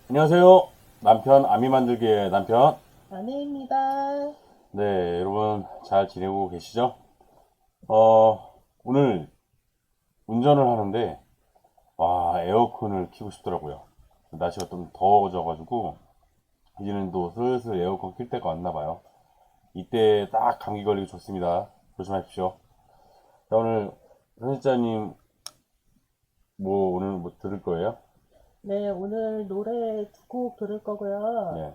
안녕하세요. 남편 아미 만들기의 남편. 아내입니다. 네, 여러분 잘 지내고 계시죠? 오늘 운전을 하는데 에어컨을 켜고 싶더라고요. 날씨가 좀 더워져가지고 이제는 또 슬슬 에어컨 킬 때가 왔나 봐요. 이때 딱 감기 걸리기 좋습니다. 조심하십시오. 자, 오늘 선생님 오늘 뭐 들을 거예요? 네, 오늘 노래 두 곡 들을 거고요. 네,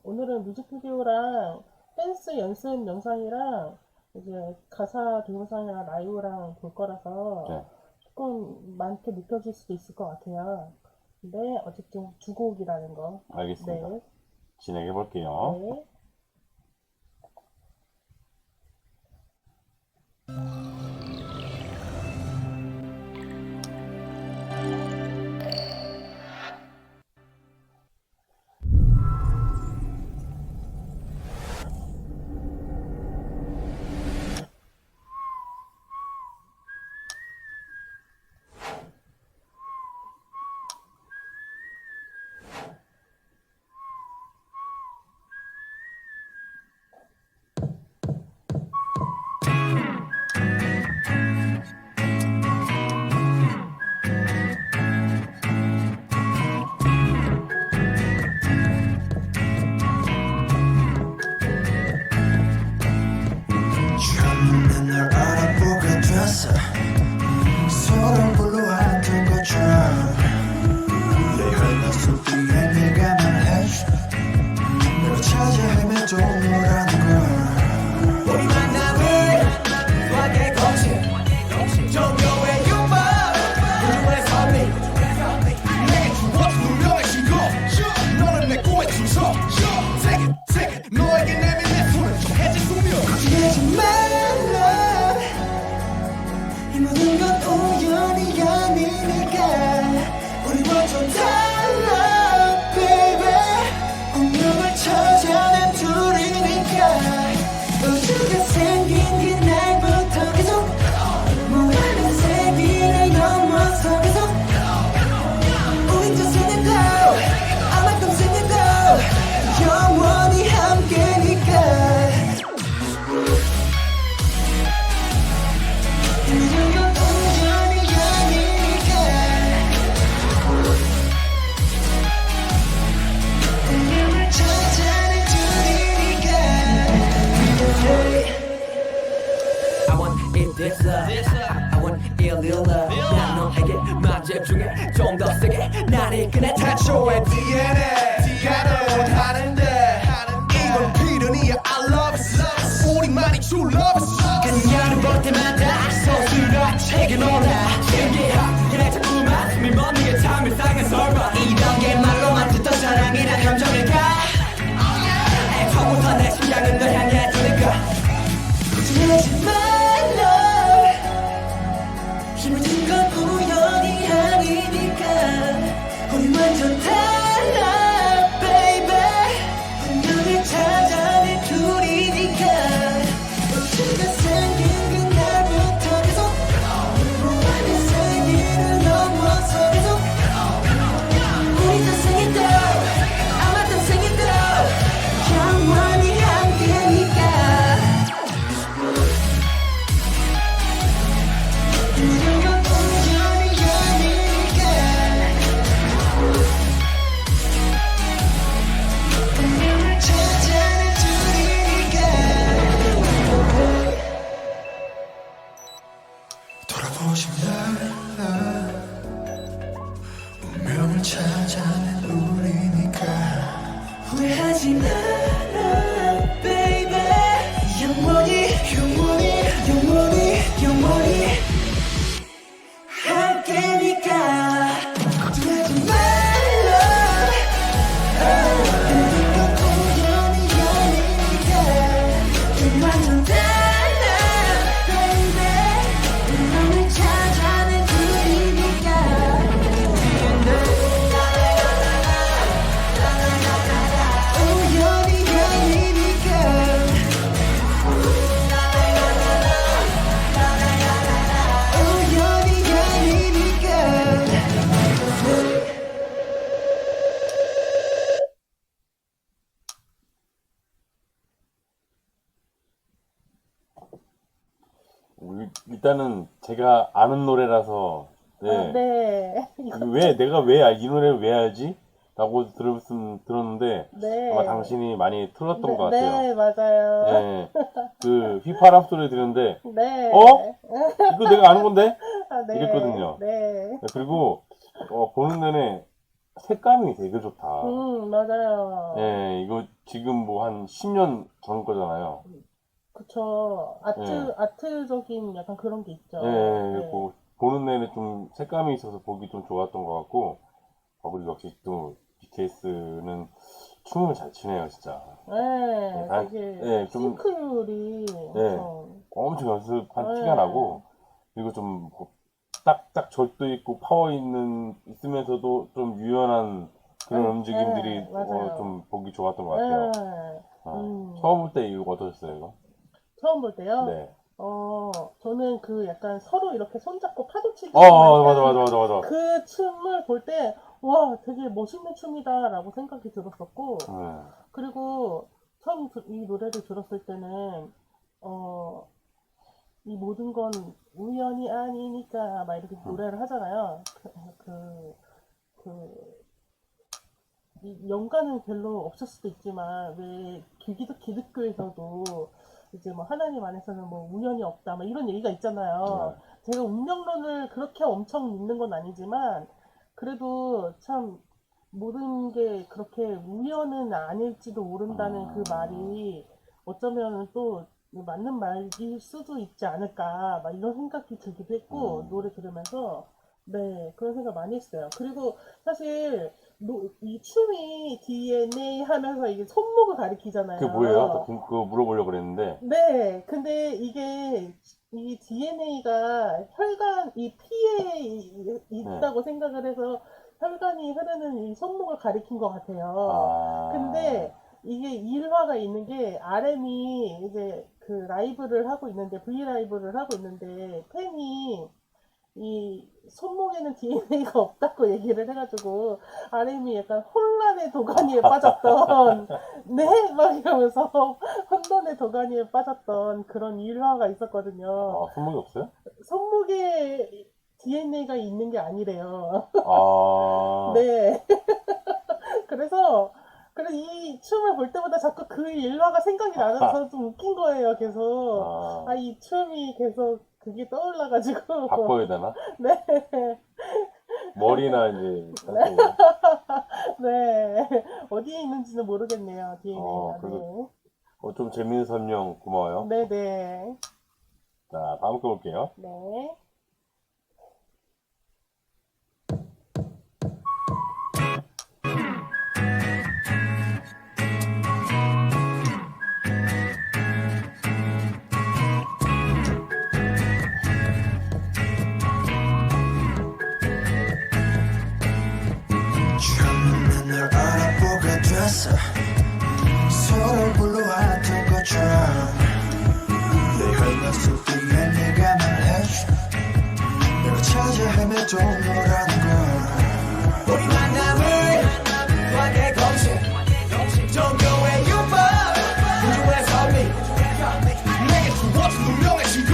오늘은 뮤직비디오랑 댄스 연습 영상이랑 이제 가사 동영상이랑 라이브랑 볼 거라서 네, 조금 많게 느껴질 수도 있을 것 같아요. 근데 어쨌든 두 곡이라는 거. 알겠습니다. 네, 진행해 볼게요. 네. 처음에 널 알아보게 됐어. 소름 불러왔던 것처럼 내 혈관 뒤에 네가 말해줘. 널 찾아 헤매도 너라는 걸. 우리 만남은 과거의 거친 정겨의 유머. 우주의 선미 내게 주어 운명의 신고. 너는 내 꿈의 충성. Take it 너에게 내민 내 손을 해질 숙명. 걱정하지 말라. 이 모든 건 우연이 아니니까. 우리 완전 달라 baby. 운명을 찾아낸 둘이니까. 우주가 생긴 그날부터 계속 모든 세기를 넘어서 계속 우린 저생에도 아마 평생에도 영원히 함께니까. 모든 건 우연이 아니니까. 운명을 찾아낸 둘이니까. I want it this I want it real love 난 너에게 만 집중해 좀 더 세게 날 이끄네 태초의 DNA가 원하는데 이건 필연이야 I love it. 우리만이 true love it. 그녀를 볼 때마다 서술화책에 놀라 신기하게 내 자꾸만 숨이 멎는 게 참 일상의 설마 이런 게 말로만 듣던 사랑이란 감정일까 처음부터 내 심장은 널 향해 두니까 걱정하지 말라. 힘을 준 건 우연이 아니니까. 우리 완전 달라 baby. 운명을 찾아낸 둘이니까. 우주가 생긴 그날부터 계속 모든 세기를 넘어서 계속 우리 저생에도 아마 평생에도 영원히 함께니까. 모든 건 우연이 아니니까. 운명을 찾아낸 둘이니까. 돌아보지 말라. 운명을 찾아낸 우리니까. 후회하지 마라 baby. 영원히 영원히 영원히 영원히 함께니까. 걱정하지 말라. 모든 건 우연이 아니니까. 우리 완전 달라 baby. 운명을 찾아낸 둘이니까. 우연이 아니니까. 일단은 제가 아는 노래라서 네. 네. 내가 이 노래를 왜 알지? 라고 들었는데 네. 아마 당신이 많이 틀었던 네, 것 같아요. 네, 맞아요. 네. 그 휘파람 소리 들었는데 네. 어? 이거 내가 아는 건데? 아, 네. 이랬거든요. 네. 그리고 보는 내내 색감이 되게 좋다. 맞아요. 네, 이거 지금 뭐 한 10년 전 거잖아요. 그쵸. 네. 아트적인 약간 그런 게 있죠. 네, 뭐 보는 내내 좀 색감이 있어서 보기 좀 좋았던 것 같고, 그리고 역시 또 BTS는 춤을 잘 추네요, 진짜. 네, 다- 되게 네, 좀- 싱크율이 엄청 연습한 네. 티가 나고, 그리고 좀 딱딱 절도 있고 있으면서도 좀 유연한 그런 움직임들이 맞아요. 좀 보기 좋았던 것 같아요. 네. 처음 볼 때 이거 어떠셨어요, 이거? 처음 볼 때요? 네. 저는 그 약간 서로 이렇게 손잡고 파도치기 맞아. 그 춤을 볼 때, 와, 되게 멋있는 춤이다라고 생각이 들었었고, 그리고 처음 이 노래를 들었을 때는, 이 모든 건 우연이 아니니까, 막 이렇게 노래를 하잖아요. 이 연관은 별로 없을 수도 있지만, 왜 기독교에서도 이제 뭐 하나님 안에서는 뭐 우연이 없다, 막 이런 얘기가 있잖아요. 제가 운명론을 그렇게 엄청 믿는 건 아니지만, 그래도 참 모든 게 그렇게 우연은 아닐지도 모른다는 그 말이 어쩌면 또 맞는 말일 수도 있지 않을까, 막 이런 생각이 들기도 했고, 노래 들으면서, 네, 그런 생각 많이 했어요. 그리고 사실, 이 춤이 DNA 하면서 이게 손목을 가리키잖아요. 그게 뭐예요? 그거 물어보려고 그랬는데. 네, 근데 이게 이 DNA가 이 피에 있다고 생각을 해서 혈관이 흐르는 이 손목을 가리킨 것 같아요. 근데 이게 일화가 있는 게 RM이 이제 그 라이브를 하고 있는데, V 라이브를 하고 있는데, 팬이 이 손목에는 DNA가 없다고 얘기를 해가지고 RM이 약간 혼란의 도가니에 빠졌던 네? 막 이러면서 혼돈의 도가니에 빠졌던 그런 일화가 있었거든요. 손목이 없어요? 손목에 DNA가 있는 게 아니래요. 아. 네. 그래서 이 춤을 볼 때마다 자꾸 그 일화가 생각이 나서 좀 웃긴 거예요, 계속. 이 춤이 계속 그게 떠올라가지고. 바꿔야 되나? 네. 머리나 이제. 네. 어디에 있는지는 모르겠네요, DNA가. 그리고 좀 재밌는 설명 고마워요. 네네. 자, 다음 거 볼게요. 네. 처음에 널 알아보게 됐어 서로 불러왔던 것처럼 내 혈관 속에 내가 말해줘 내가 찾아 헤매도 너라는 걸 우리 만남을 관계 공식 종교의 유머 우주의 선미 내게 주어진 운명의 증거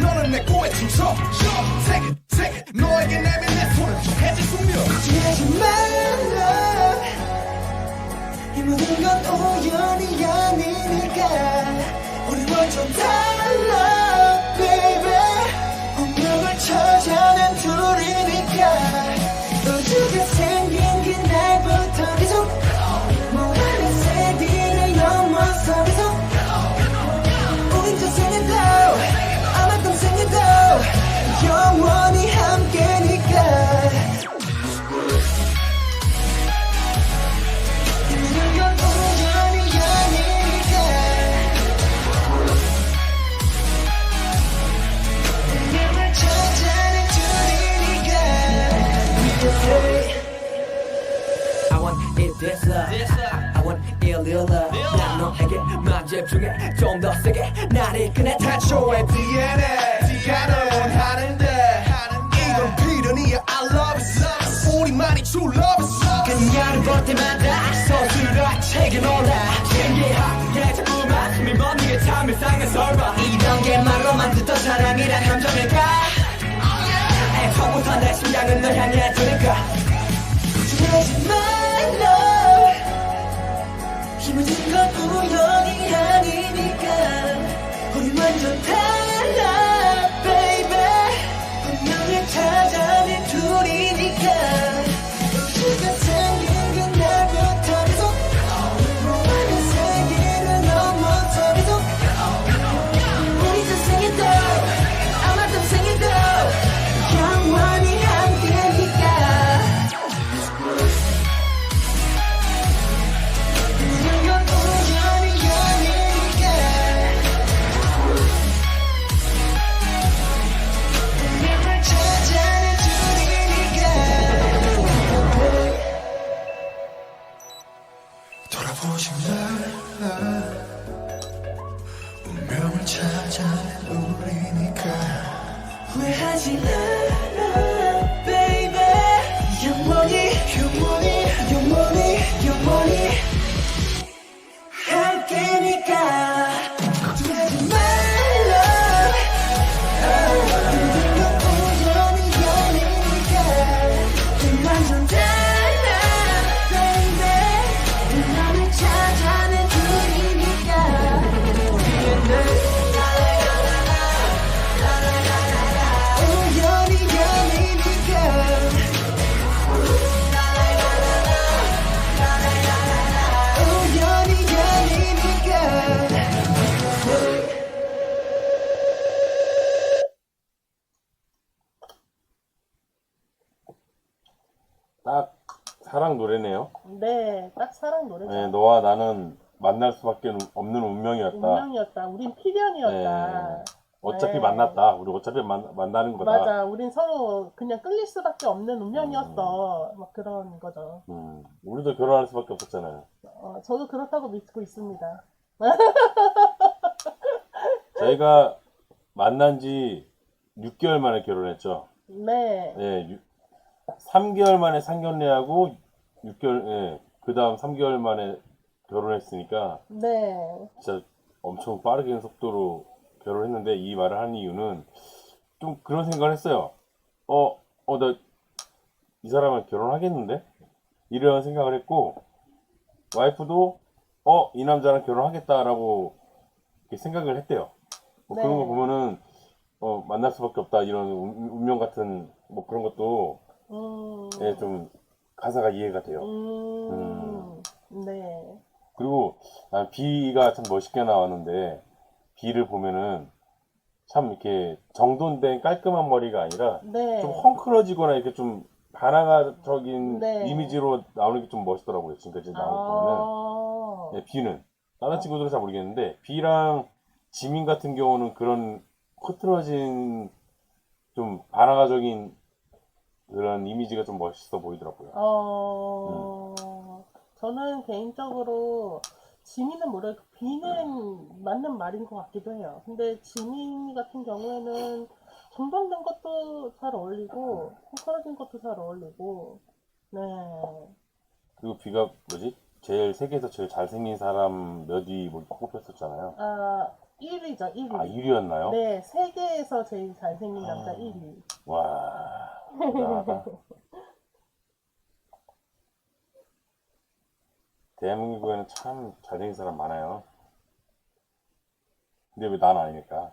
너는 내 꿈의 충성 Take it 너에게 내민 내 손을 해질 숙명 지내지 말라 이 모든 건 우연이 아니니까 우리 완전 달라 baby 운명을 찾아낸 둘이니까 우주가 생긴 그날부터 계속 모란의 세계를 넘어서 계속 우린 저생에도 아마 평생에도 영원히 함께니까 이런 건 우연이 아니니까 운명을 찾아낸 둘이니까 I want it this I want it real 난 너에게만 집중해 좀 더 세게 날 이끄네 태초의 DNA가 널 원하는데 이건 필연이야 I love it 우리만이 true lovers 그녀를 볼 때마다 서술러 책임올라 신기하게 자꾸만 숨이 멎는 게 참 일상에서 이런 게 말로만 듣던 사랑이란 감정일까 애초부터 내 심장은 널 향해 두니까 하지 말라 힘을 준 건 우연이 아니니까 우리 완전 달라 baby 운명을 찾아낸 둘이니까 우리가 생긴 그날부터 계속 너와의 세계를 넘어서 계속 우리 전생에도 아마 동생에도 영원히 함께니까 이런 건 우연이 아니니까 운명을 찾아낸 둘이니까 돌아보지 마 운명을 찾아낸 우리니까 후회하지 마라 baby 영원히 함께니까 걱정하지 말라 이건 우연이 아니니까 우리 완전 달라 baby 운명을 찾아낸 둘이니까 우연이 아니니까 우연이 아니니까 딱 사랑 노래네요. 네, 딱 사랑 노래죠. 네, 너와 나는 만날 수밖에 없는 운명이었다. 운명이었다. 우린 필연이었다. 네. 어차피 네. 만났다. 우리 어차피 만나는 거다. 맞아. 우린 서로 그냥 끌릴 수밖에 없는 운명이었어. 막 그런 거죠. 우리도 결혼할 수밖에 없었잖아요. 저도 그렇다고 믿고 있습니다. 저희가 만난 지 6개월 만에 결혼했죠. 네. 예, 3개월 만에 상견례하고 6개월, 예, 그 다음 3개월 만에 결혼했으니까 네. 진짜 엄청 빠르게 속도로 결혼했는데 이 말을 하는 이유는 좀 그런 생각을 했어요. 나 이 사람은 결혼하겠는데? 이런 생각을 했고 와이프도 이 남자랑 결혼하겠다라고 이렇게 생각을 했대요. 뭐 네. 그런 거 보면은 만날 수밖에 없다 이런 운명 같은 뭐 그런 것도 예, 좀 가사가 이해가 돼요. 네. 그리고 난 비가 참 멋있게 나왔는데 비를 보면은 참 이렇게 정돈된 깔끔한 머리가 아니라 네. 좀 헝클어지거나 이렇게 좀 반항아적인 네. 이미지로 나오는 게 좀 멋있더라고요. 지금까지 나온 거 보면은. 네, 비는 다른 친구들은 잘 모르겠는데 비랑 지민 같은 경우는 그런 흐트러진 좀 반항아적인 그런 이미지가 좀 멋있어 보이더라고요. 저는 개인적으로 지민은 모르겠고 비는 맞는 말인 것 같기도 해요. 근데 지민 같은 경우에는 정돈된 것도 잘 어울리고 헝클어진 것도 잘 어울리고 네. 그리고 비가 뭐지? 세계에서 제일 잘생긴 사람 몇 위 뭐 꼽혔었잖아요. 1위죠, 1위. 1위였나요? 네, 세계에서 제일 잘생긴 남자 1위. 와, 대단하다. 대한민국에는 참 잘생긴 사람 많아요. 근데 왜 난 아닐까?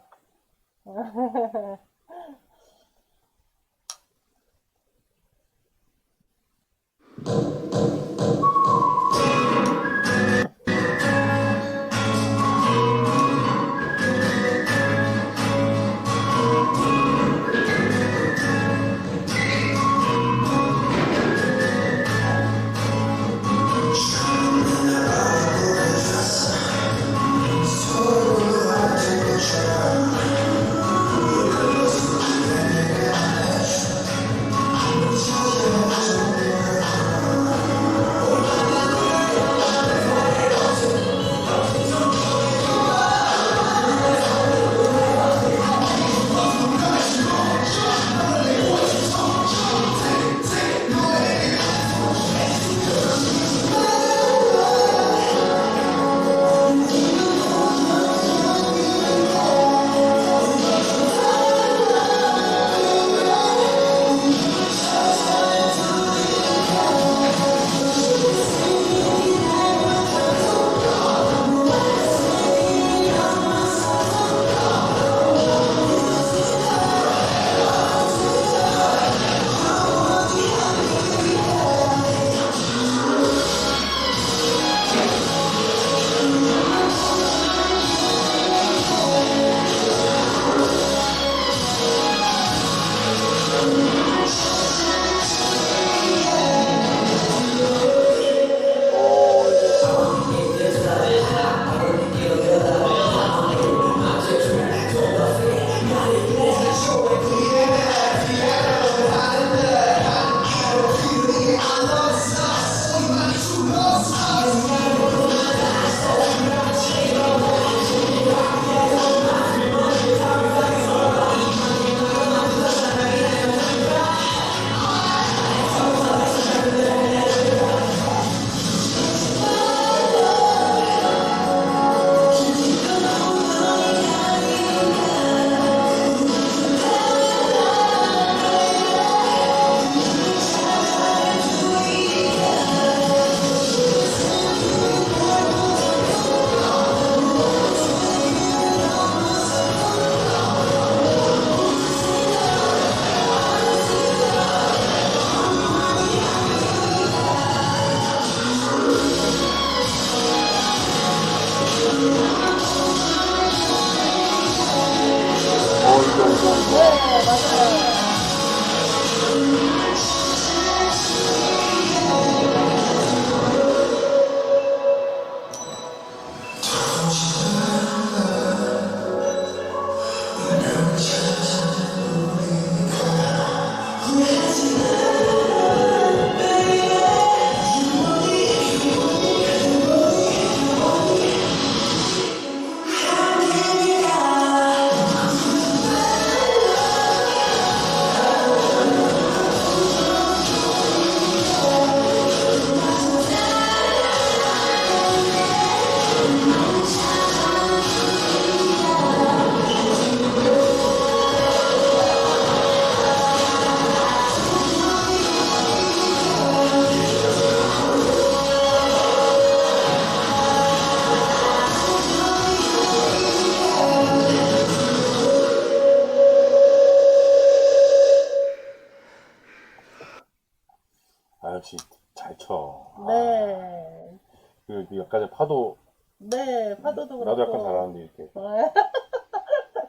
잘 쳐. 네. 그 약간 파도, 네, 파도도 그렇고. 나도 약간 잘하는데, 이렇게.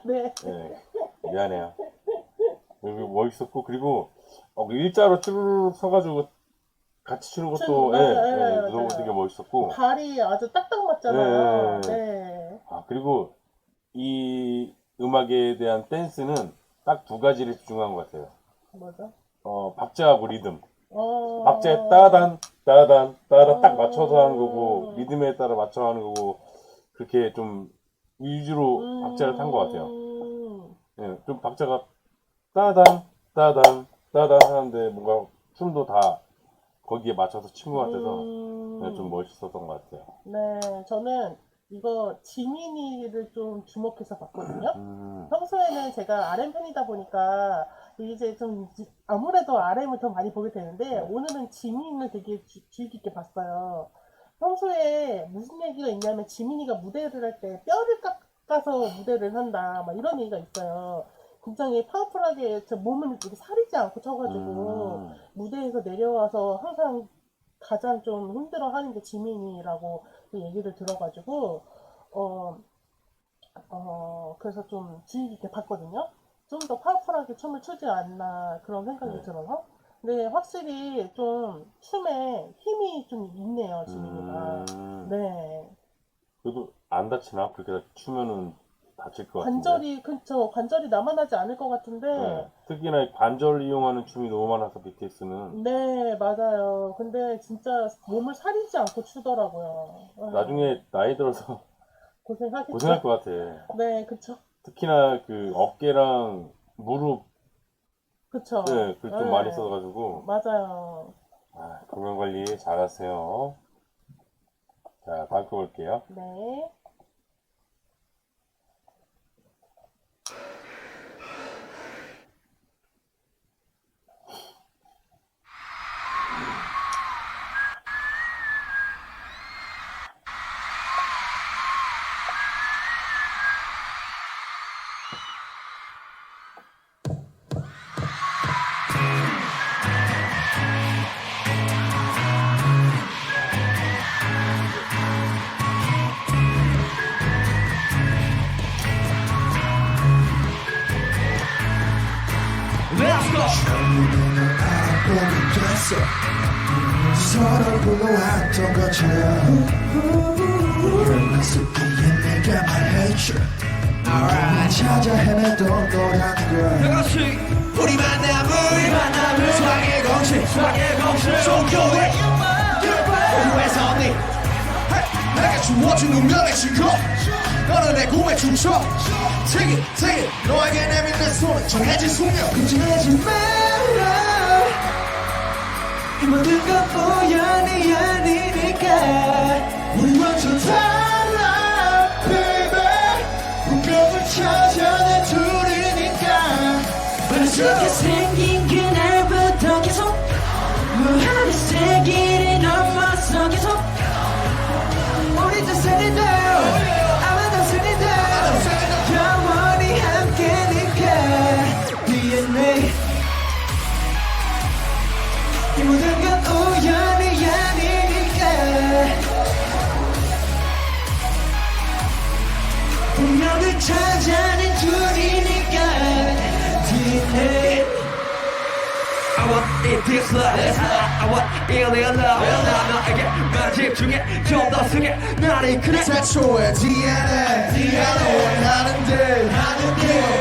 네. 네, 미안해요. 그리고 멋있었고, 그리고, 그 일자로 쭈르륵 서가지고 같이 추는 것도, 네, 네, 너무 맞아요. 되게 멋있었고, 발이 아주 딱딱 맞잖아요. 네. 네. 그리고 이 음악에 대한 댄스는 딱 두 가지를 집중한 것 같아요. 뭐죠? 박자하고 리듬. 어. 박자에 따단, 따단, 따단 딱 맞춰서 하는 거고, 리듬에 따라 맞춰 하는 거고, 그렇게 좀 위주로 박자를 탄 것 같아요. 예, 좀 박자가 따단, 따단, 따단 하는데 뭔가 춤도 다 거기에 맞춰서 친 것 같아서 네, 좀 멋있었던 것 같아요. 네, 저는 이거 지민이를 좀 주목해서 봤거든요. 음, 평소에는 제가 RM 팬이다 보니까 이제 좀 아무래도 RM을 더 많이 보게 되는데 오늘은 지민을 되게 주의 깊게 봤어요. 평소에 무슨 얘기가 있냐면 지민이가 무대를 할 때 뼈를 깎아서 무대를 한다 막 이런 얘기가 있어요. 굉장히 파워풀하게 저 몸을 이렇게 사리지 않고 쳐가지고 무대에서 내려와서 항상 가장 좀 힘들어하는 게 지민이라고 그 얘기를 들어가지고 그래서 좀 주의 깊게 봤거든요. 좀 더 파워풀하게 춤을 추지 않나 그런 생각이 네. 들어서. 근데 확실히 좀 춤에 힘이 좀 있네요, 지민이가. 네. 그래도 안 다치나? 그렇게 추면은 다칠 것 같은데. 관절이, 그쵸. 관절이 남아나지 않을 것 같은데. 네. 특히나 이 관절 이용하는 춤이 너무 많아서 BTS는 네, 맞아요. 근데 진짜 몸을 사리지 않고 추더라고요. 나중에 나이 들어서 고생하겠죠. 고생할 것 같아. 네, 그쵸. 특히나 그 어깨랑 무릎, 그쵸. 네, 그걸 좀 네. 많이 써가지고 맞아요. 건강 관리 잘하세요. 자, 다음 거 볼게요. 네. Let's go. 알아보게 됐어 서로 불러왔던 것처럼 습기에 내가 말해줘 날 찾아 헤매던 너라는 걸 다같이 우리 만남을 수학의 공식 종교의 오후에서 네 내가 주어진 운명의 증거 너는 내 꿈에 춤춰 Take it, take it 너에게 내민 내 손은 정해진 숙명 걱정하지 마라 이 모든 건 우연이 아니니까 우리 완전 달라 baby 운명을 찾아낸 둘이니까 어떻게 생긴 그날부터 계속 무한의 세기를 넘어서 계속 우리 두 세대도 아마도 세대도 영원히 함께니까 DNA 이 모든 건 우연이 아니니까 운명을 찾아낸 둘이니까 DNA I want it this love I want alien love 나 너에게만 집중해 좀 더 세게 나를 이끌어 최초의 DNA 원하는데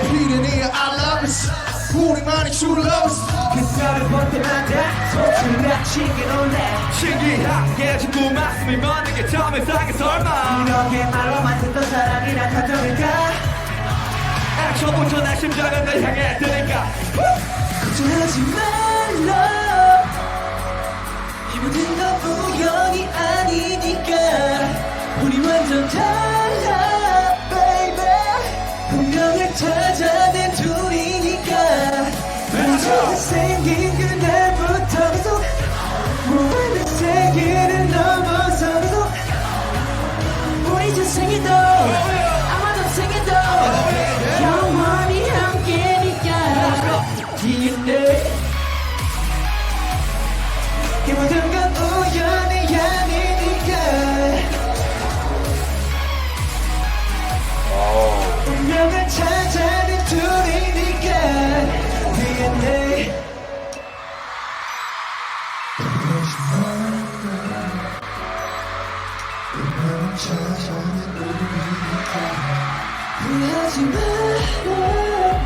피르니아 I love it 우리만의 true lovers 그녀를 볼 때마다 소리가 치게 놀래 신기하게 자꾸 말씀이 많은 게 처음 세상에 설마 이렇게 말로만 듣던 사랑이란 감정일까 처음부터 내 심장은 널 향해 뜨니까 걱정하지 말라 이 모든 건 우연이 아니니까 우리 완전 달라 baby 운명을 찾아낸 둘이니까 어떻게 생긴 그날부터 계속 무한의 세계를 넘어서 계속 우리 두 생에도 아마도 생에도 영원히 함께니까 DNA 이 모든 건 찾아낸 우리니까 후회하지 마라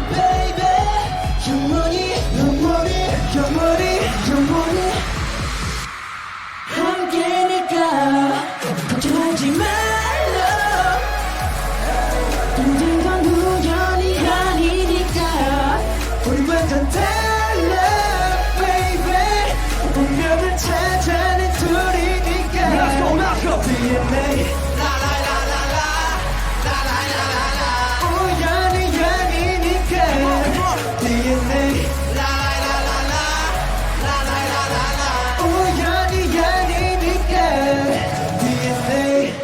baby 영원히 함께니까 걱정하지 말라 힘든 건 우연이 아니니까 우리 완전 달라 baby 운명을 찾아낸 둘이니까 Let's go DNA 우연이 아니니까 DNA 우연이 아니니까 DNA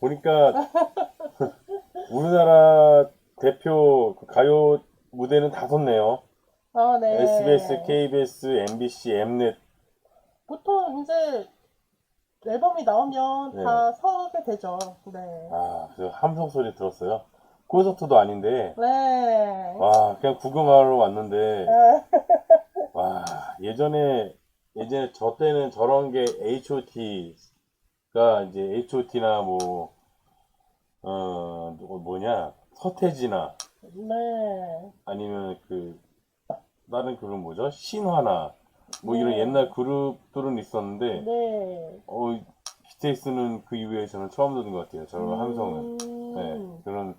보니까 우리나라 대표 그 가요 무대는 다 섰네요. 아, 네. SBS, KBS, MBC, 엠넷. 보통 이제 앨범이 나오면 네. 다 서게 되죠. 네. 아, 그 함성 소리 들었어요. 콘서트도 아닌데, 네. 와, 그냥 구경하러 왔는데, 네. 와, 예전에 저 때는 저런 게 H.O.T가 이제 H.O.T나 뭐냐, 서태지나, 네. 아니면 다른 그룹 뭐죠? 신화나, 이런 네. 옛날 그룹들은 있었는데, 네. BTS는 그 이후에 저는 처음 듣는 것 같아요. 저런 함성은. 네, 음. 그런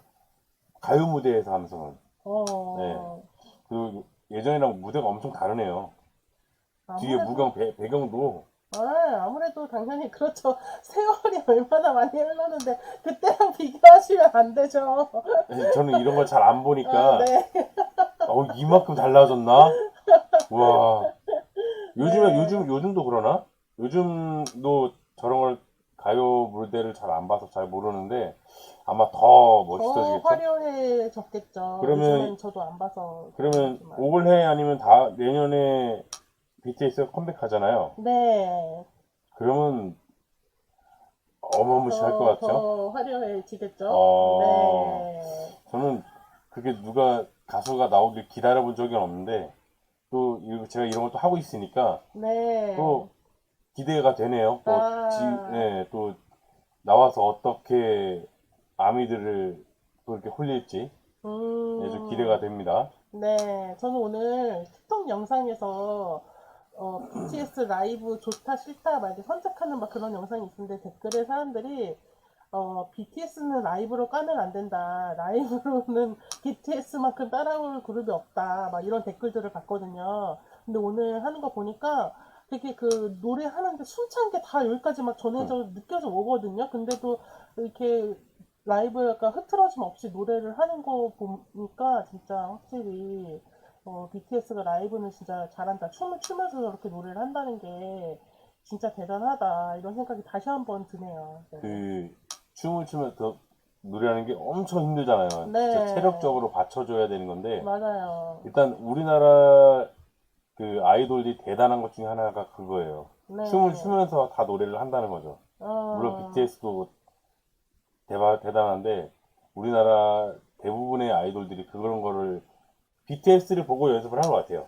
가요 무대에서 함성은. 어. 네. 그 예전이랑 무대가 엄청 다르네요. 뒤에 아무래도- 배경도 아무래도 당연히 그렇죠. 세월이 얼마나 많이 흘렀는데 그때랑 비교하시면 안 되죠. 저는 이런 걸 잘 안 보니까 아, 네. 이만큼 달라졌나? 와. 요즘도 그러나? 요즘도 저런 걸 가요 무대를 잘 안 봐서 잘 모르는데 아마 더 더 멋있어지겠죠? 화려해졌겠죠. 그러면- 요즘은 저도 안 봐서. 그러면 그렇지만. 올해 아니면 내년에 BTS가 컴백하잖아요. 네. 그러면 어마무시할 것 같죠? 더 화려해지겠죠. 어. 네. 저는 그게 누가 가수가 나오길 기다려본 적이 없는데 또 제가 이런 것도 하고 있으니까 네. 또 기대가 되네요. 또 나와서 어떻게 아미들을 또 이렇게 홀릴지 좀 기대가 됩니다. 네, 저는 오늘 틱톡 영상에서 BTS 라이브 좋다 싫다 막 이렇게 선택하는 막 그런 영상이 있는데 댓글에 사람들이 BTS는 라이브로 까면 안 된다. 라이브로는 BTS만큼 따라올 그룹이 없다. 막 이런 댓글들을 봤거든요. 근데 오늘 하는 거 보니까 되게 그 노래 하는데 숨찬 게 다 여기까지 막 전해져 느껴져 오거든요. 근데도 이렇게 라이브가 흐트러짐 없이 노래를 하는 거 보니까 진짜 확실히 BTS가 라이브는 진짜 잘한다. 춤을 추면서 저렇게 노래를 한다는 게 진짜 대단하다. 이런 생각이 다시 한번 드네요. 네. 그 춤을 추면서 노래하는 게 엄청 힘들잖아요. 네. 진짜 체력적으로 받쳐줘야 되는 건데 맞아요. 일단 우리나라 그 아이돌이 대단한 것 중에 하나가 그거예요. 네. 춤을 추면서 다 노래를 한다는 거죠. 물론 BTS도 대단한데 우리나라 대부분의 아이돌들이 그런 거를 BTS를 보고 연습을 한 것 같아요.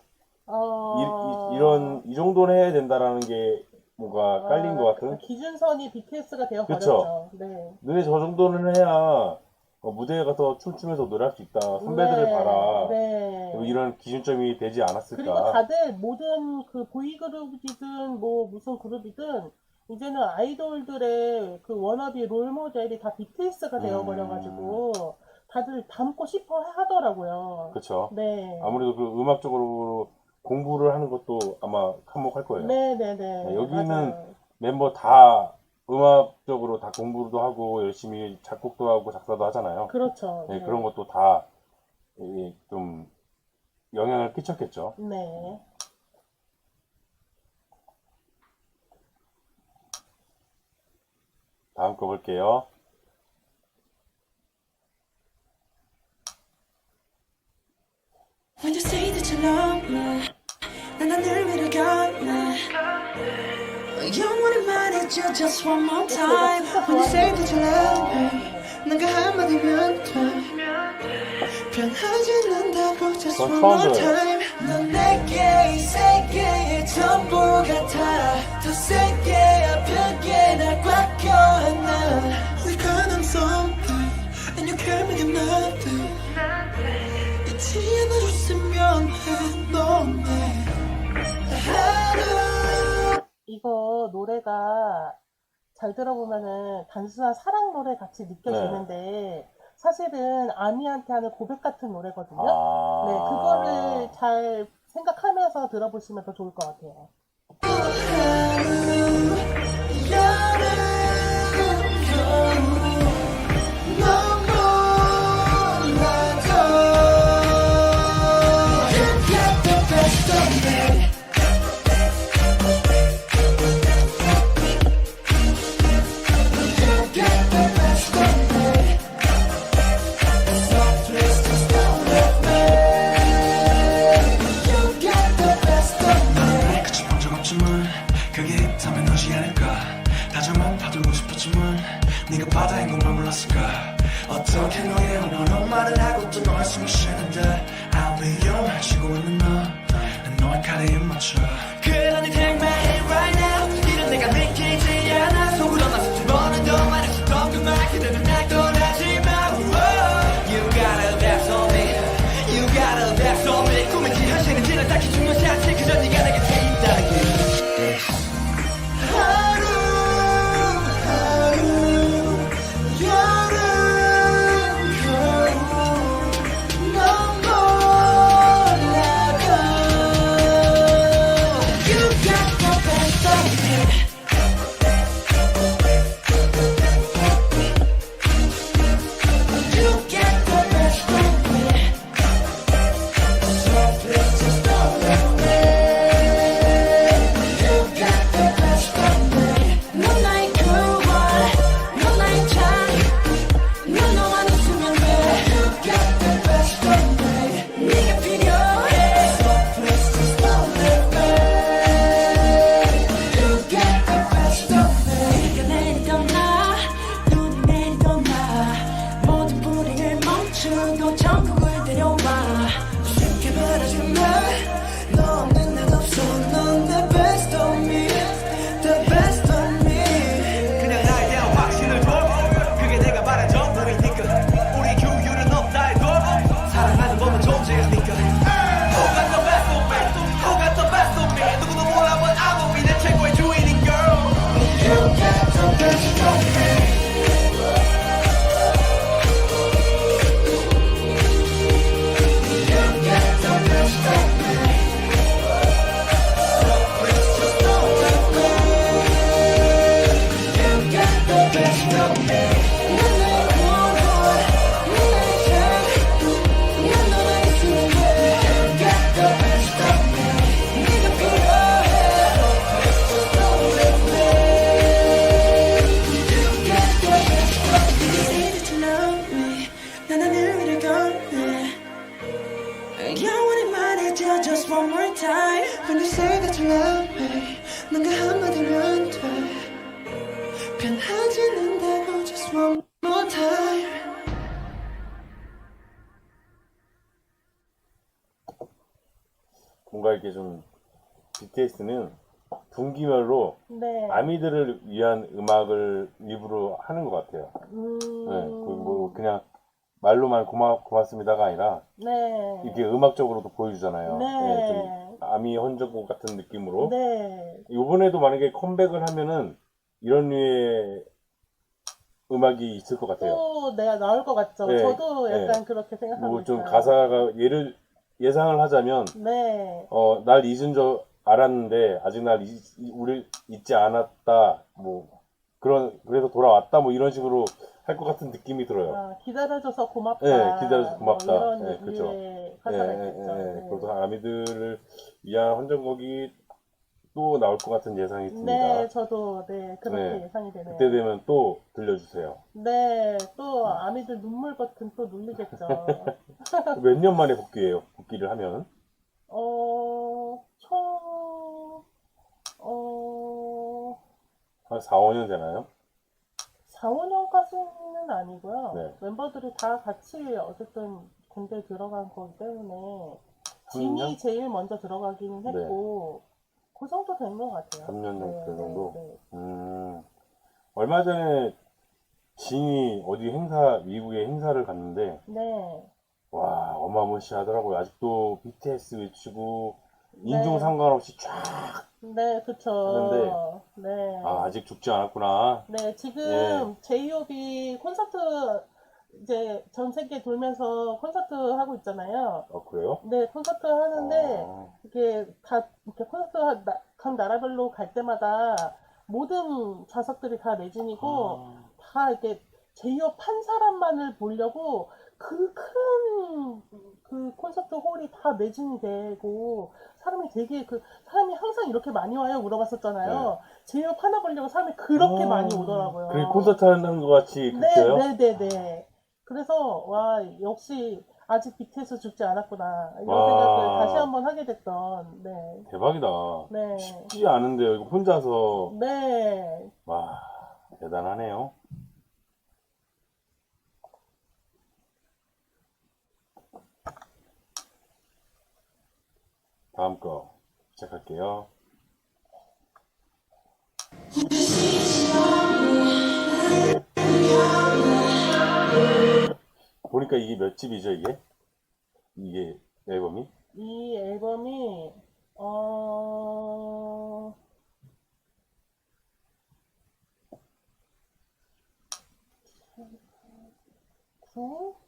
이 정도는 해야 된다라는 게 뭔가 깔린 것 같은. 기준선이 BTS가 되어 그쵸. 버렸죠. 네. 너네 저 정도는 해야 무대에 가서 춤추면서 노래할 수 있다. 선배들을 네. 봐라. 네. 이런 기준점이 되지 않았을까. 그리고 다들 모든 그 보이그룹이든 뭐 무슨 그룹이든 이제는 아이돌들의 그 워너비 롤모델이 다 BTS가 되어버려가지고 다들 닮고 싶어 하더라고요. 그렇죠. 네. 아무래도 그 음악적으로 공부를 하는 것도 아마 한몫할 거예요. 네네네. 네, 여기는 맞아요. 멤버 다 음악적으로 다 공부도 하고 열심히 작곡도 하고 작사도 하잖아요. 그렇죠. 네, 그런 것도 다 좀 영향을 끼쳤겠죠. 네. 다음 거 볼게요. When you say that you love me 난 하늘 위로 갈래 영원히 말해줘 just one more time When you say that you love me 난 그 한마디면 돼 변하지 않는다고 just just 그건 one 처음 more 들어요. time 넌 내게 이 세계의 전부 같아 더 세게 아프게 날 꽉 껴안아 We've got on something and you can't make it nothing 잊지 않아줬으면 해 너네 하루 이거 노래가 잘 들어보면은 단순한 사랑 노래 같이 느껴지는데 사실은 아미한테 하는 고백 같은 노래거든요. 아. 네, 그거를 잘 생각하면서 들어보시면 더 좋을 것 같아요. 그치 본 적 없지만 그게 있다면 너지 않을까 다정한 파도고 싶었지만 네가 바다인 것만 몰랐을까 어떻게 너의 언어로 말을 하고 또 너의 숨이 쉬는데 I'll be your 쉬고 있는 너난 너의 카드에 맞춰 그러니 take my hand right now 이런 내가 믿기지 않아 속으로 나서 두 번은 더 말할 수 없던 그말 그대로 날 떠나지 마 You got a best on me You got a best on me 꿈인지 현실인지는 딱히 중요시 않지 그저 네가 내 곁에 있다는 게 하루 여름 겨울 넌 몰라도 You got the best of me You get the best of me So please just don't let me You get the best of me 넌 나의 그월 넌 나의 참 넌 너만 있으면 돼 You get the best of me 네가 필요해 So please just don't let me You get the best of me 비가 내리던 나 눈이 내리던 나 모든 불행을 멈추고 천국을 데려와 쉽게 바라지 마너 없는 날 없어 넌 the best of me The best of me 그냥 나에 대한 확신을 줘 그게 내가 말한 전부이니까 우리 규율은 없다 해도 사랑하는 법은 존재하니까 Who got the best of me Who got the best of me 누구도 몰라 but I will be 내 최고의 주인인 girl You got the best of me You got the best of me So please just don't let me You got the best of me 넌 나의 원혼 넌 나의 참 넌 너만 있으면 돼 You got the best of me 네가 필요해 So please just don't let me You got the best of me You say that you love me 난 하늘 위를 걷네 영원히 말해줘 just one more time When you say that you love me 넌 그 한마디면 돼 변하지 않는다고 just one more time 뭔가 이렇게 좀 BTS는 분기별로 네. 아미들을 위한 음악을 일부러 하는 것 같아요. 네, 뭐 그냥 말로만 고맙습니다가 아니라 네. 이렇게 음악적으로도 보여주잖아요. 네. 좀 아미 헌정곡 같은 느낌으로. 네. 이번에도 만약에 컴백을 하면은 이런 류의 음악이 있을 것 같아요. 또 내가 나올 것 같죠. 네. 저도 약간 네. 그렇게 생각하고 뭐 좀 있어요. 가사가 예상을 하자면 네. 날 잊은 줄 알았는데 아직 우리 잊지 않았다 뭐 그래서 돌아왔다 뭐 이런 식으로 할 것 같은 느낌이 들어요. 아, 기다려줘서 고맙다. 네, 기다려줘서 고맙다. 뭐 이런 네, 그렇죠. 류의 가사가 있겠죠. 네. 그래서 아미들을 위한 헌정곡이 또 나올 것 같은 예상이 듭니다. 네, 저도 그렇게 네. 예상이 되네요. 그때 되면 또 들려주세요. 네, 또 아미들 눈물 버튼 또 눌리겠죠. 몇 년 만에 복귀를 하면? 총, 한 4, 5년 되나요? 4, 5년까지는 아니고요. 네. 멤버들이 다 같이 어쨌든 군대에 들어간 거기 때문에 진이 제일 먼저 들어가기는 했고 그 정도 된 것 같아요. 3년 정도? 네. 얼마 전에 진이 어디 미국에 행사를 갔는데, 네. 와, 어마무시하더라고요. 아직도 BTS 외치고, 네. 인종 상관없이 쫙 네, 그쵸. 하는데, 네. 아직 죽지 않았구나. 네, 지금 예. 제이홉이 콘서트 이제 전 세계 돌면서 콘서트 하고 있잖아요. 그래요? 네, 콘서트 하는데 아, 이게 다 이렇게 콘서트 각 나라별로 갈 때마다 모든 좌석들이 다 매진이고 다 이렇게 제이홉 한 사람만을 보려고 그 큰 그 콘서트 홀이 다 매진이 되고 사람이 되게 사람이 항상 이렇게 많이 와요 물어봤었잖아요. 제이홉 하나 보려고 사람이 그렇게 많이 오더라고요. 그게 콘서트 하는 것 같이 그때요? 네. 그래서 와 역시 아직 BTS 죽지 않았구나 이런 와. 생각을 다시 한번 하게 됐던 네. 대박이다. 네. 쉽지 않은데요. 이거 혼자서. 네. 와, 대단하네요. 다음 거 시작할게요. 보니까 이게 몇 집이죠, 이게? 이게 앨범이? 이 앨범이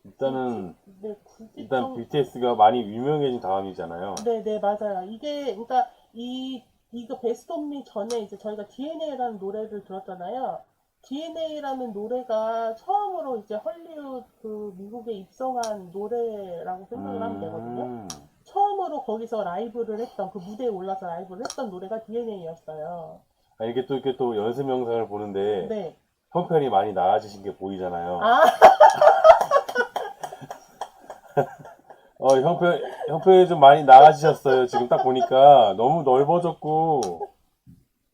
일단은 네, 굳이 일단 좀 BTS가 많이 유명해진 다음이잖아요. 네, 맞아요. 이게, 그러니까, 이거 베스트 옵미 전에 이제 저희가 DNA라는 노래를 들었잖아요. DNA라는 노래가 처음으로 이제 헐리우드 미국에 입성한 노래라고 생각을 하면 되거든요. 처음으로 거기서 라이브를 했던, 그 무대에 올라서 라이브를 했던 노래가 DNA였어요. 아, 이렇게 또 연습 영상을 보는데 네. 형편이 많이 나아지신 게 보이잖아요. 아, 형편이 좀 많이 나아지셨어요. 지금 딱 보니까 너무 넓어졌고,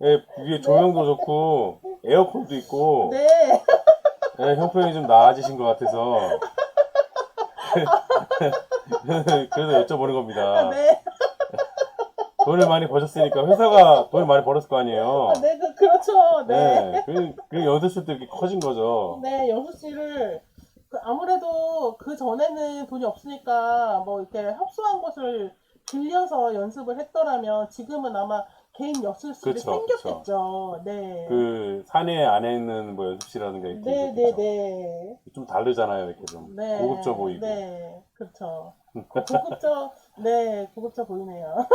예, 위에 조명도 좋고, 에어컨도 있고, 네. 예, 형편이 좀 나아지신 것 같아서. 그래서 여쭤보는 겁니다. 네. 돈을 많이 버셨으니까 회사가 돈을 많이 벌었을 거 아니에요. 네, 그렇죠. 네. 네, 그 연습실도 이렇게 커진 거죠. 네, 6시를 아무래도 그 전에는 돈이 없으니까 뭐 이렇게 협소한 곳을 빌려서 연습을 했더라면 지금은 아마 개인 연습실이 그쵸, 생겼겠죠. 네. 그 산에 안에 있는 뭐 연습실이라든가 이렇게 네, 있겠죠. 네. 좀 다르잖아요. 이렇게 좀 네. 고급져 보이고. 네, 그렇죠. 고급져 보이네요.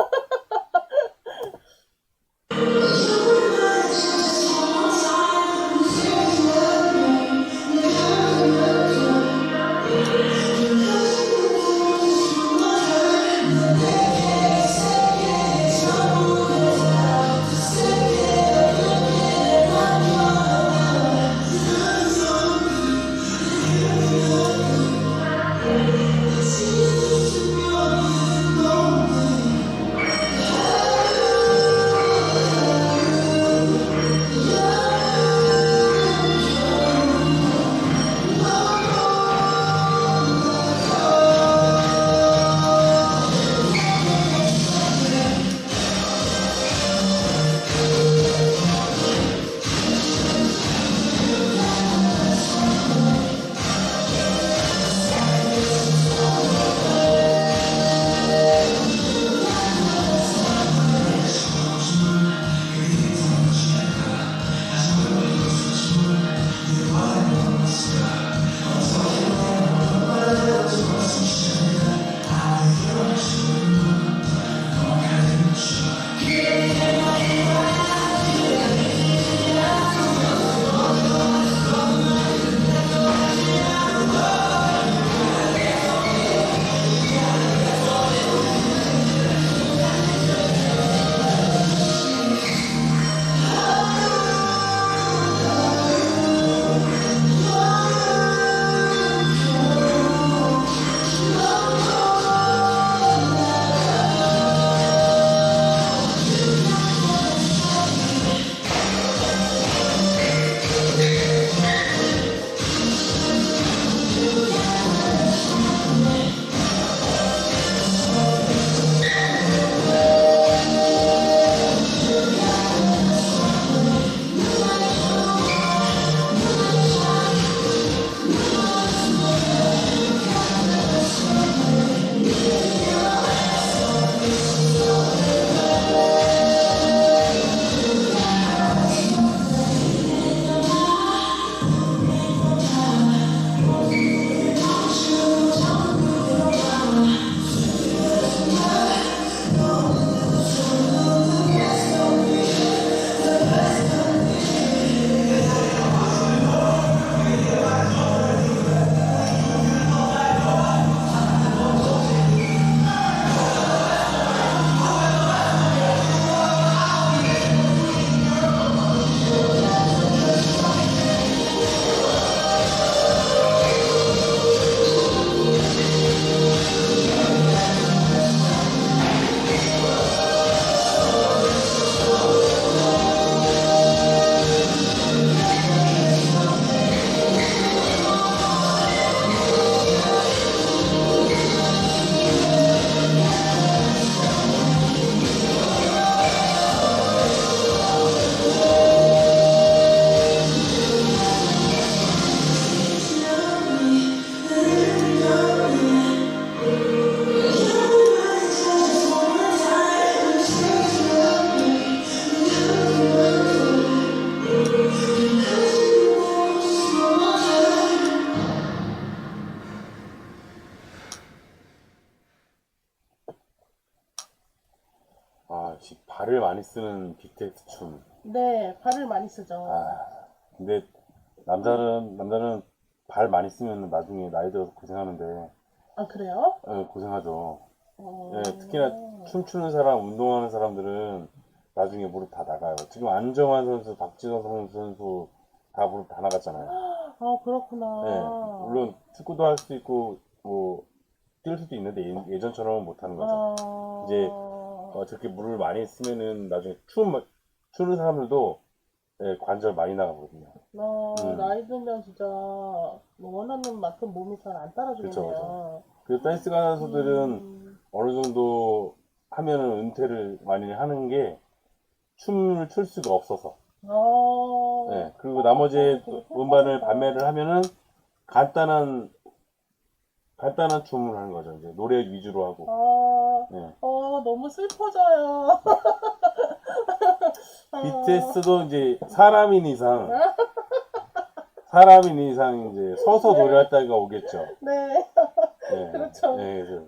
역시 발을 많이 쓰는 BTS 춤. 네, 발을 많이 쓰죠. 근데 남자는 발 많이 쓰면 나중에 나이 들어서 고생하는데, 아, 그래요? 고생하죠. 어... 예, 특히나 춤추는 사람, 운동하는 사람들은 나중에 무릎 다 나가요. 지금 안정환 선수, 박지성 선수 다 무릎 다 나갔잖아요. 아, 그렇구나. 네, 물론 축구도 할 수 있고 뭐 뛸 수도 있는데 예전처럼은 못 하는 거죠. 이제 저렇게 물을 많이 쓰면은 나중에 추는 사람들도 예, 관절 많이 나가거든요. 나이 들면 진짜 뭐 원하는 만큼 몸이 잘 안 따라주네요. 그쵸. 그 댄스 가수들은 어느 정도 하면은 은퇴를 많이 하는 게 춤을 출 수가 없어서. 네, 그리고 나머지 음반을 발매를 하면은 간단한 춤을 하는 거죠. 이제 노래 위주로 하고. 네. 너무 슬퍼져요. BTS도 이제 사람인 이상 이제 서서 노래할 때가 오겠죠. 네. 네. 그렇죠. 네, 그래서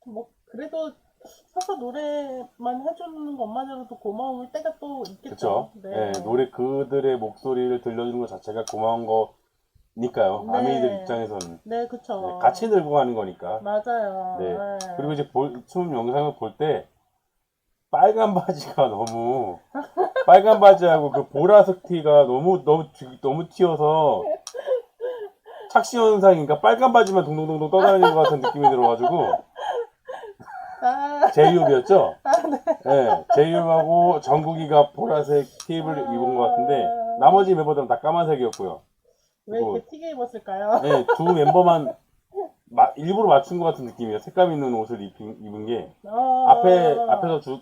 뭐 그래도 서서 노래만 해주는 것만으로도 고마울 때가 또 있겠죠. 그렇죠. 네. 노래 그들의 목소리를 들려주는 것 자체가 고마운 거니까요. 네. 아미들 입장에서는. 네, 그쵸. 네, 같이 늘고 가는 거니까. 맞아요. 네. 그리고 이제 춤 영상을 볼 때 빨간 바지가 빨간 바지하고 그 보라색 티가 너무 튀어서 착시 현상인가 빨간 바지만 동동동동 떠다니는 것 같은 느낌이 들어가지고 제이홉이었죠? 네, 제이홉하고 정국이가 보라색 티입을 입은 것 같은데 나머지 멤버들은 다 까만색이었고요. 왜 이렇게 튀게 입었을까요? 네, 두 멤버만 일부러 맞춘 것 같은 느낌이에요. 색감 있는 옷을 입은 게 앞에서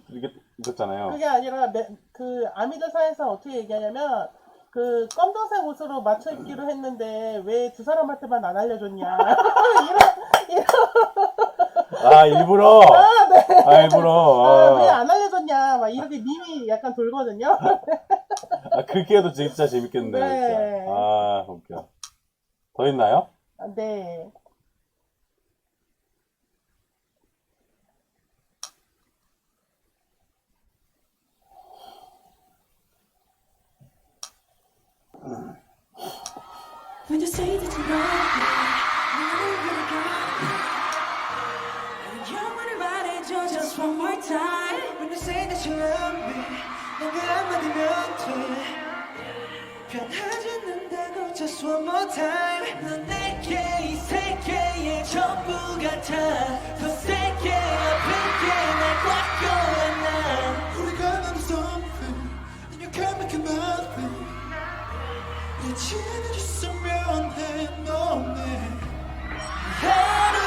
이렇게 입었잖아요. 그게 아니라 그 아미들 사이에서 어떻게 얘기하냐면 그 검정색 옷으로 맞춰 입기로 했는데 왜 두 사람한테만 안 알려줬냐 일부러 네. 일부러 왜 안 알려줬냐 막 이렇게 밈이 약간 돌거든요. 그렇게 해도 진짜 재밌겠네요. 네. 진짜. 웃겨. 더 있나요? 네. When you say that you love me, 나를 위해 가. 영원히 말해줘 just one more time. When you say that you love me 난 그 한마디면 돼 변하지 않는다고 just one more time 넌 내게 이 세계의 전부 같아 더 세게 아프게 날 꽉 껴안아 우리가 난 something and you can't make it nothing 잊지 않아줬으면 해 너네 하루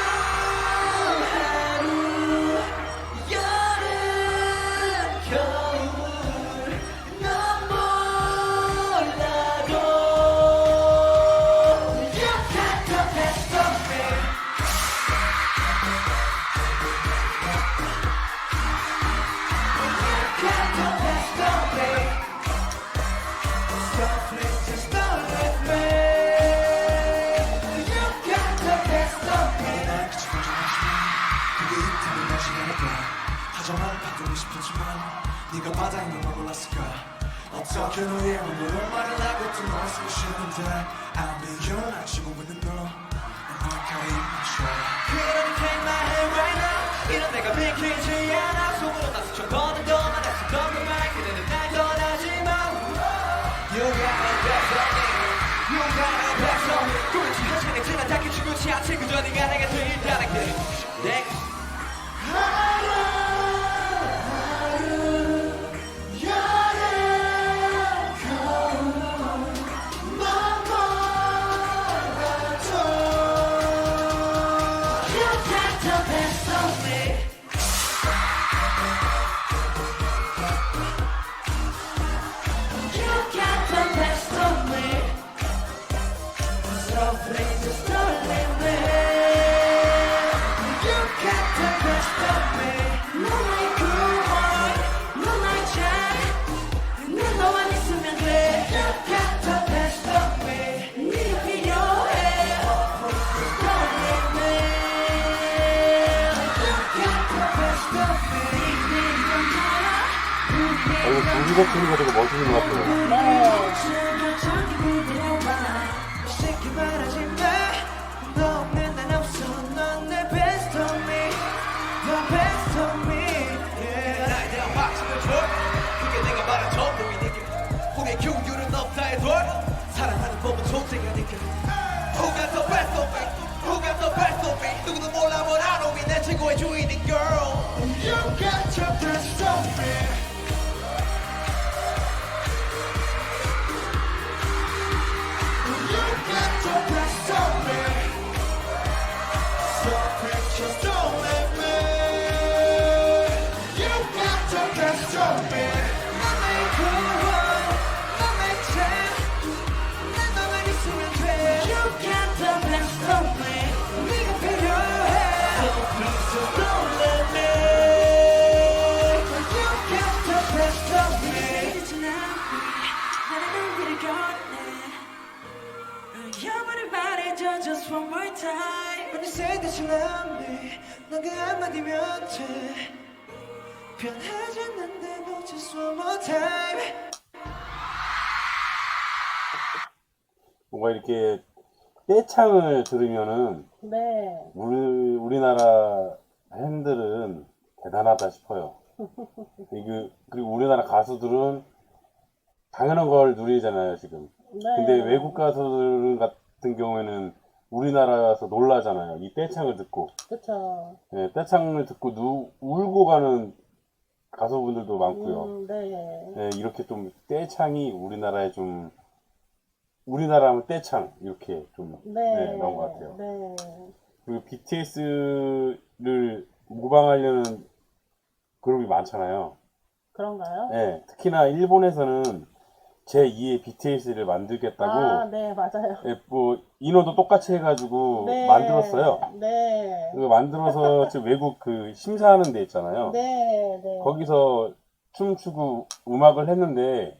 여름 겨울 넌 몰라도 You got the best of me You got the best of me So please just don't let me You got the best of me 날 그치고 그게 있다면 날 시간을 하자만 바꾸고 싶었지만 네가 바다에 있는 걸 몰랐을까 어떻게 너의 몸으로 말을 하고 또 널 쓰고 싶은데 I'm millionaire 지고 있는 너 날카로이 맞춰 그러니 take my hand right now 이런 내가 믿기지 않아 속으로 나 스쳐보는 동안 했었던 그 말 그대는 날 떠나지 마 You got the best of me You got the best of me 꿈을 지한 시간이 지나 닿기 죽지 않지 그저 네가 내게 더 있다는 게 내가 찍는 거 되게 멋있는 것 같아요. 쉽게 말하지 마. 너 없는 난 없어. 넌 내 best of me. The best of me. Yeah. 나에 대한 확신을 줘. 그게 내가 말한 정도이니까. 우리의 교율은 없다 해도 사랑하는 법은 존재하니까. Who got the best of me? Who got the best of me? 누구도 몰라 뭘 안 오미 내 최고의 주인인 girl. You got the best of me. You got the best of me. So precious, don't let me. You got the best of me. 맘의 구원, 맘의 참, 내 맘만 있으면 돼. You got the best of me. 네가 필요해. So please don't let me. You got the best of me. 나는 우리를 걸어내. 영원히 말해줘 just one more time. When you say that you love me, 넌 그 한마디면 돼. 변하지 않는데 뭐 just one more time. 뭔가 이렇게 떼창을 들으면은 네. 우리나라 팬들은 대단하다 싶어요. 그리고 우리나라 가수들은 당연한 걸 누리잖아요, 지금. 네. 근데 외국 가수들 같은 경우에는 우리나라에서 놀라잖아요. 이 떼창을 듣고. 그쵸. 네, 떼창을 듣고 울고 가는 가수분들도 많고요. 네. 네, 이렇게 좀 떼창이 우리나라에 좀, 우리나라 하면 떼창, 이렇게 좀 네. 나온 것 같아요. 네. 그리고 BTS를 모방하려는 그룹이 많잖아요. 그런가요? 네, 특히나 일본에서는 제2의 BTS를 만들겠다고 아, 네, 맞아요. 예, 뭐 인원도 똑같이 해가지고 네. 만들었어요. 네. 그거 만들어서 지금 외국 그 심사하는 데 있잖아요. 네. 네. 거기서 춤추고 음악을 했는데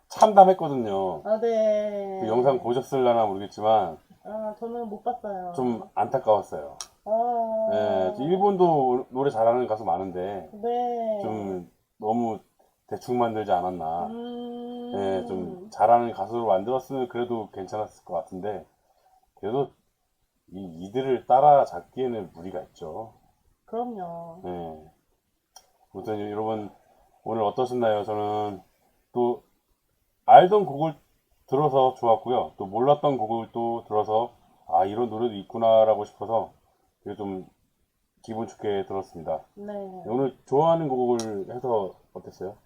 참담했거든요. 아, 네. 그 영상 보셨을려나 모르겠지만 아, 저는 못 봤어요. 좀 안타까웠어요. 아. 예, 일본도 노래 잘하는 가수 많은데 네. 좀 너무 대충 만들지 않았나. 음. 예, 좀 잘하는 가수로 만들었으면 그래도 괜찮았을 것 같은데 그래도 이들을 따라잡기에는 무리가 있죠. 그럼요. 예. 아무튼 여러분 오늘 어떠셨나요? 저는 또 알던 곡을 들어서 좋았고요. 또 몰랐던 곡을 또 들어서 아 이런 노래도 있구나라고 싶어서 되게 좀 기분 좋게 들었습니다. 네. 오늘 좋아하는 곡을 해서 어땠어요?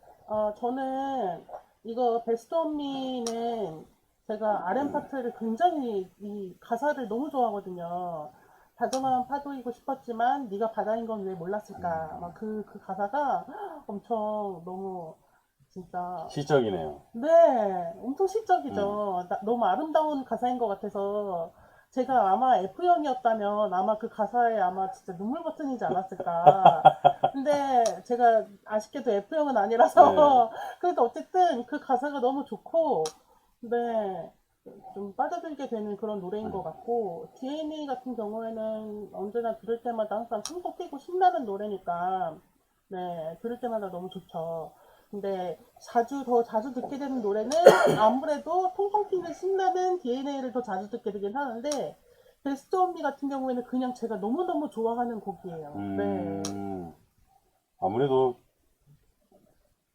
저는 이거 베스트 온 미는 제가 RM 파트를 굉장히 이 가사를 너무 좋아하거든요. 다정한 파도이고 싶었지만 네가 바다인 건 왜 몰랐을까. 막 그 가사가 엄청 너무 진짜 시적이네요. 네, 엄청 시적이죠. 너무 아름다운 가사인 것 같아서 제가 아마 F형이었다면 아마 그 가사에 아마 진짜 눈물 버튼이지 않았을까. 근데 제가 아쉽게도 F형은 아니라서 그래도 어쨌든 그 가사가 너무 좋고 네, 좀 빠져들게 되는 그런 노래인 것 같고 DNA 같은 경우에는 언제나 들을 때마다 항상 숨도 뛰고 신나는 노래니까 네, 들을 때마다 너무 좋죠. 근데 더 자주 듣게 되는 노래는 아무래도 통통 튀는 신나는 DNA를 더 자주 듣게 되긴 하는데 베스트 온미 같은 경우에는 그냥 제가 너무너무 좋아하는 곡이에요. 네. 아무래도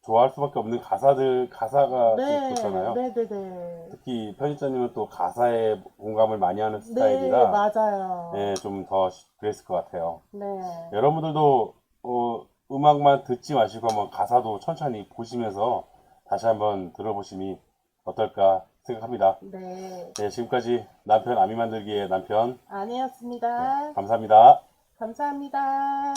좋아할 수밖에 없는 가사가 좀 좋잖아요. 네네네. 특히 편집자님은 또 가사에 공감을 많이 하는 네, 스타일이라 맞아요. 네, 좀 더 그랬을 것 같아요. 네. 여러분들도 음악만 듣지 마시고 한번 가사도 천천히 보시면서 다시 한번 들어보심이 어떨까 생각합니다. 네. 네, 지금까지 남편 아미 만들기의 남편 아니었습니다. 감사합니다. 감사합니다.